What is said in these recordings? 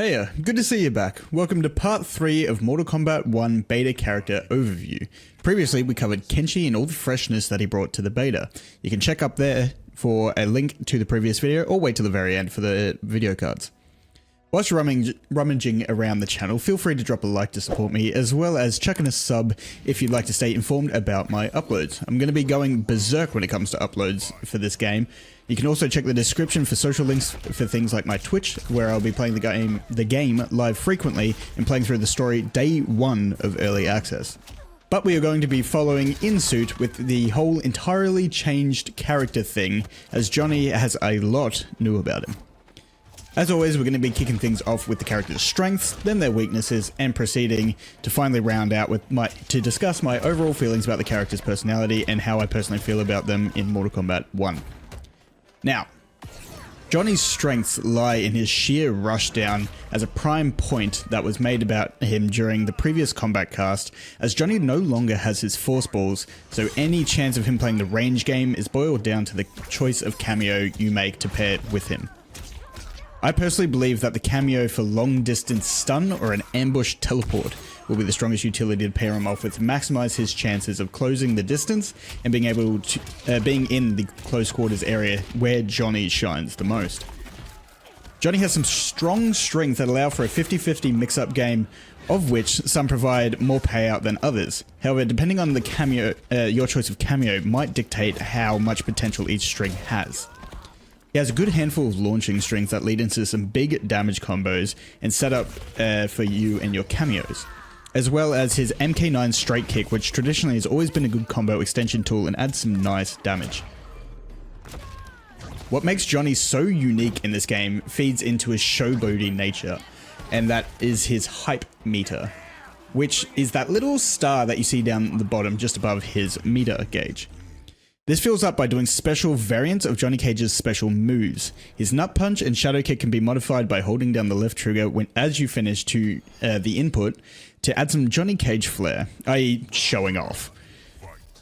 Hey, good to see you back. Welcome to part 3 of Mortal Kombat 1 beta character overview. Previously, we covered Kenshi and all the freshness that he brought to the beta. You can check up there for a link to the previous video, or wait till the very end for the video cards. Whilst you're rummaging around the channel, feel free to drop a like to support me, as well as chuck in a sub if you'd like to stay informed about my uploads. I'm going to be going berserk when it comes to uploads for this game. You can also check the description for social links for things like my Twitch, where I'll be playing the game live frequently and playing through the story day 1 of early access. But we are going to be following in suit with the whole entirely changed character thing, as Johnny has a lot new about him. As always, we're going to be kicking things off with the character's strengths, then their weaknesses, and proceeding to finally round out with to discuss my overall feelings about the character's personality and how I personally feel about them in Mortal Kombat 1. Now, Johnny's strengths lie in his sheer rushdown as a prime point that was made about him during the previous combat cast, as Johnny no longer has his force balls, so any chance of him playing the range game is boiled down to the choice of cameo you make to pair it with him. I personally believe that the cameo for long distance stun or an ambush teleport will be the strongest utility to pair him off with to maximize his chances of closing the distance and being able to being in the close quarters area where Johnny shines the most. Johnny has some strong strengths that allow for a 50-50 mix-up game, of which some provide more payout than others. However, depending on the cameo, your choice of cameo might dictate how much potential each string has. He has a good handful of launching strings that lead into some big damage combos and set up for you and your cameos, as well as his MK9 straight kick, which traditionally has always been a good combo extension tool and adds some nice damage. What makes Johnny so unique in this game feeds into his showboaty nature, and that is his hype meter, which is that little star that you see down the bottom just above his meter gauge. This fills up by doing special variants of Johnny Cage's special moves. His nut punch and shadow kick can be modified by holding down the left trigger as you finish to the input to add some Johnny Cage flair, i.e. showing off.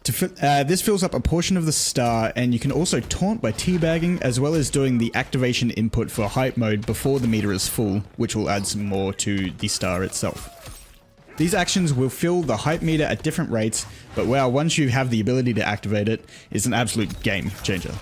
This fills up a portion of the star, and you can also taunt by teabagging, as well as doing the activation input for hype mode before the meter is full, which will add some more to the star itself. These actions will fill the hype meter at different rates, but wow, once you have the ability to activate it, it's an absolute game changer.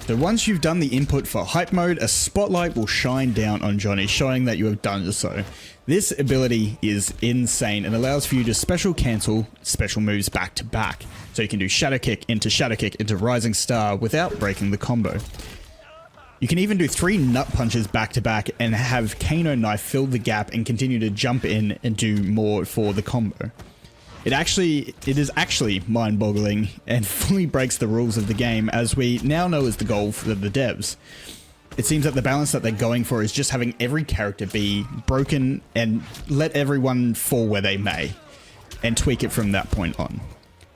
So once you've done the input for hype mode, a spotlight will shine down on Johnny, showing that you have done so. This ability is insane and allows for you to special cancel special moves back to back. So you can do shadow kick into rising star without breaking the combo. You can even do 3 nut punches back to back and have Kano knife fill the gap and continue to jump in and do more for the combo. It is actually mind-boggling and fully breaks the rules of the game, as we now know is the goal for the devs. It seems that the balance that they're going for is just having every character be broken and let everyone fall where they may, and tweak it from that point on.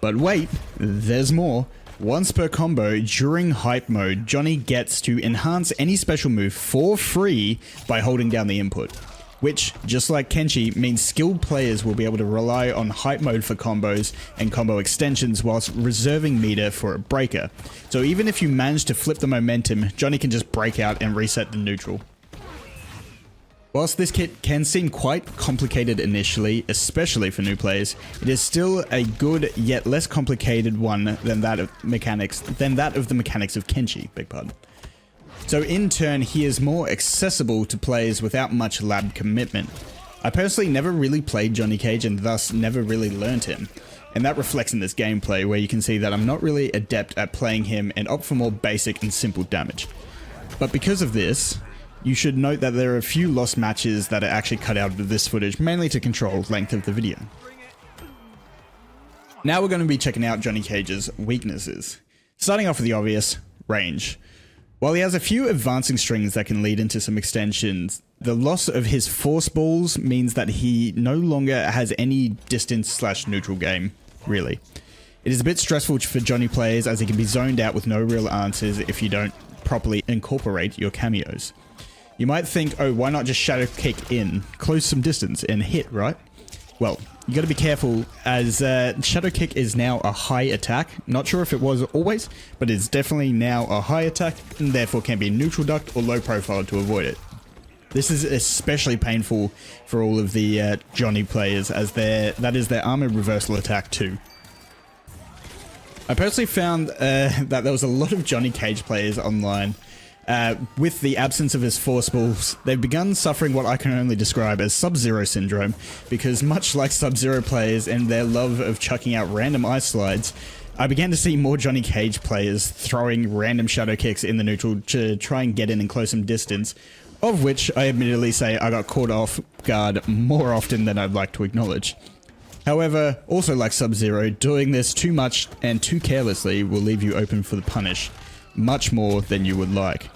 But wait, there's more. Once per combo, during hype mode, Johnny gets to enhance any special move for free by holding down the input, which, just like Kenshi, means skilled players will be able to rely on hype mode for combos and combo extensions whilst reserving meter for a breaker. So even if you manage to flip the momentum, Johnny can just break out and reset the neutral. Whilst this kit can seem quite complicated initially, especially for new players, it is still a good yet less complicated one than that of the mechanics of Kenshi, beg pardon. So in turn, he is more accessible to players without much lab commitment. I personally never really played Johnny Cage and thus never really learned him, and that reflects in this gameplay, where you can see that I'm not really adept at playing him and opt for more basic and simple damage. But because of this, you should note that there are a few lost matches that are actually cut out of this footage, mainly to control length of the video. Now we're going to be checking out Johnny Cage's weaknesses. Starting off with the obvious, range. While he has a few advancing strings that can lead into some extensions, the loss of his force balls means that he no longer has any distance/neutral game, really. It is a bit stressful for Johnny players, as he can be zoned out with no real answers if you don't properly incorporate your cameos. You might think, oh, why not just shadow kick in, close some distance, and hit, right? Well, you got to be careful, as Shadow Kick is now a high attack. Not sure if it was always, but it's definitely now a high attack, and therefore can be neutral ducked or low profile to avoid it. This is especially painful for all of the Johnny players, as that is their armor reversal attack too. I personally found that there was a lot of Johnny Cage players online. With the absence of his forceballs, they've begun suffering what I can only describe as Sub-Zero syndrome, because much like Sub-Zero players and their love of chucking out random ice slides, I began to see more Johnny Cage players throwing random shadow kicks in the neutral to try and get in close distance, of which I admittedly say I got caught off guard more often than I'd like to acknowledge. However, also like Sub-Zero, doing this too much and too carelessly will leave you open for the punish, much more than you would like.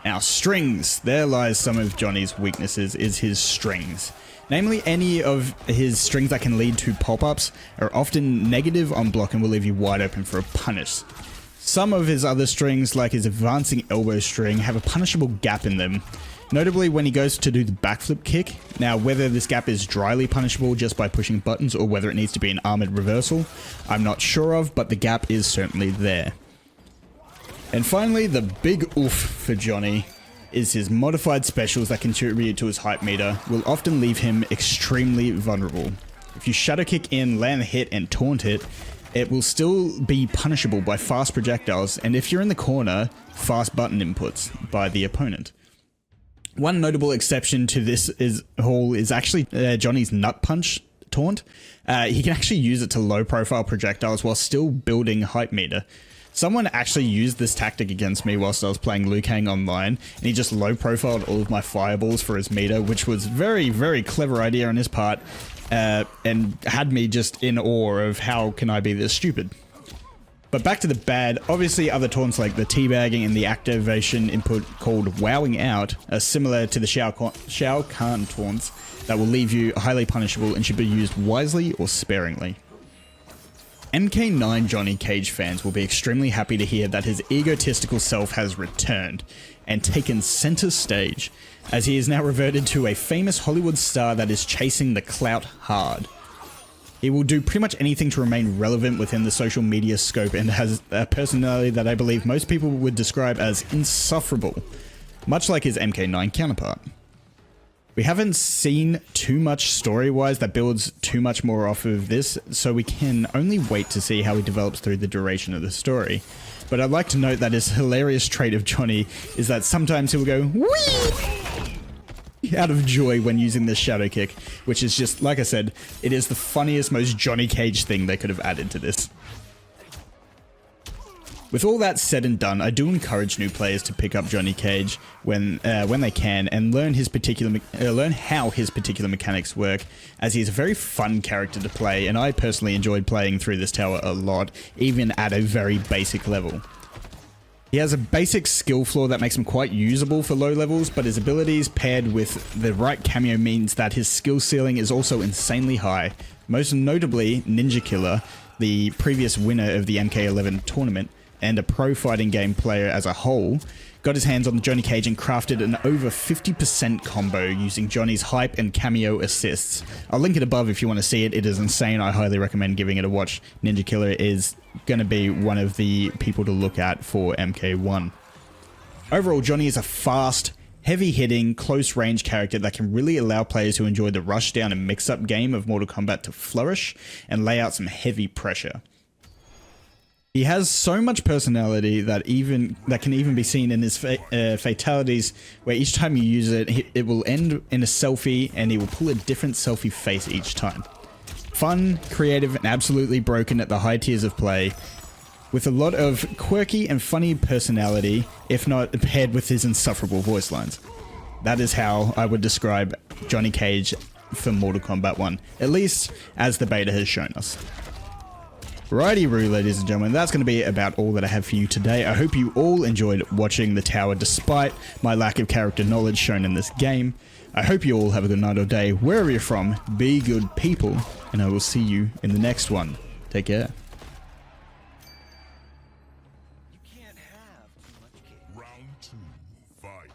Now, strings. There lies some of Johnny's weaknesses, is his strings. Namely, any of his strings that can lead to pop-ups are often negative on block and will leave you wide open for a punish. Some of his other strings, like his advancing elbow string, have a punishable gap in them. Notably when he goes to do the backflip kick. Now, whether this gap is dryly punishable just by pushing buttons or whether it needs to be an armored reversal, I'm not sure of, but the gap is certainly there. And finally, the big oof for Johnny is his modified specials that contribute to his hype meter will often leave him extremely vulnerable. If you shadow kick in, land a hit, and taunt it, it will still be punishable by fast projectiles, and if you're in the corner, fast button inputs by the opponent. One notable exception to this is actually Johnny's nut punch taunt. He can actually use it to low profile projectiles while still building hype meter. Someone actually used this tactic against me whilst I was playing Liu Kang online, and he just low profiled all of my fireballs for his meter, which was very, very clever idea on his part, and had me just in awe of how can I be this stupid. But back to the bad, obviously other taunts like the teabagging and the activation input called wowing out are similar to the Shao Kahn taunts that will leave you highly punishable and should be used wisely or sparingly. MK9 Johnny Cage fans will be extremely happy to hear that his egotistical self has returned and taken center stage, as he is now reverted to a famous Hollywood star that is chasing the clout hard. He will do pretty much anything to remain relevant within the social media scope and has a personality that I believe most people would describe as insufferable, much like his MK9 counterpart. We haven't seen too much story-wise that builds too much more off of this, so we can only wait to see how he develops through the duration of the story. But I'd like to note that his hilarious trait of Johnny is that sometimes he'll go whee out of joy when using this shadow kick, which is just, like I said, it is the funniest, most Johnny Cage thing they could have added to this. With all that said and done, I do encourage new players to pick up Johnny Cage when they can and learn how his particular mechanics work, as he's a very fun character to play, and I personally enjoyed playing through this tower a lot, even at a very basic level. He has a basic skill flaw that makes him quite usable for low levels, but his abilities paired with the right cameo means that his skill ceiling is also insanely high. Most notably, Ninja Killer, the previous winner of the MK11 tournament, and a pro fighting game player as a whole, got his hands on the Johnny Cage and crafted an over 50% combo using Johnny's hype and cameo assists. I'll link it above if you want to see it. It is insane. I highly recommend giving it a watch. Ninja Killer is going to be one of the people to look at for MK1. Overall, Johnny is a fast, heavy-hitting, close-range character that can really allow players who enjoy the rush-down and mix-up game of Mortal Kombat to flourish and lay out some heavy pressure. He has so much personality that can even be seen in his fatalities, where each time you use it, it will end in a selfie, and he will pull a different selfie face each time. Fun, creative, and absolutely broken at the high tiers of play, with a lot of quirky and funny personality, if not paired with his insufferable voice lines. That is how I would describe Johnny Cage for Mortal Kombat 1, at least as the beta has shown us. Righty-roo, ladies and gentlemen, that's going to be about all that I have for you today. I hope you all enjoyed watching the tower despite my lack of character knowledge shown in this game. I hope you all have a good night or day, wherever you're from. Be good people, and I will see you in the next one. Take care. You can't have too much cake. Round 2, fight.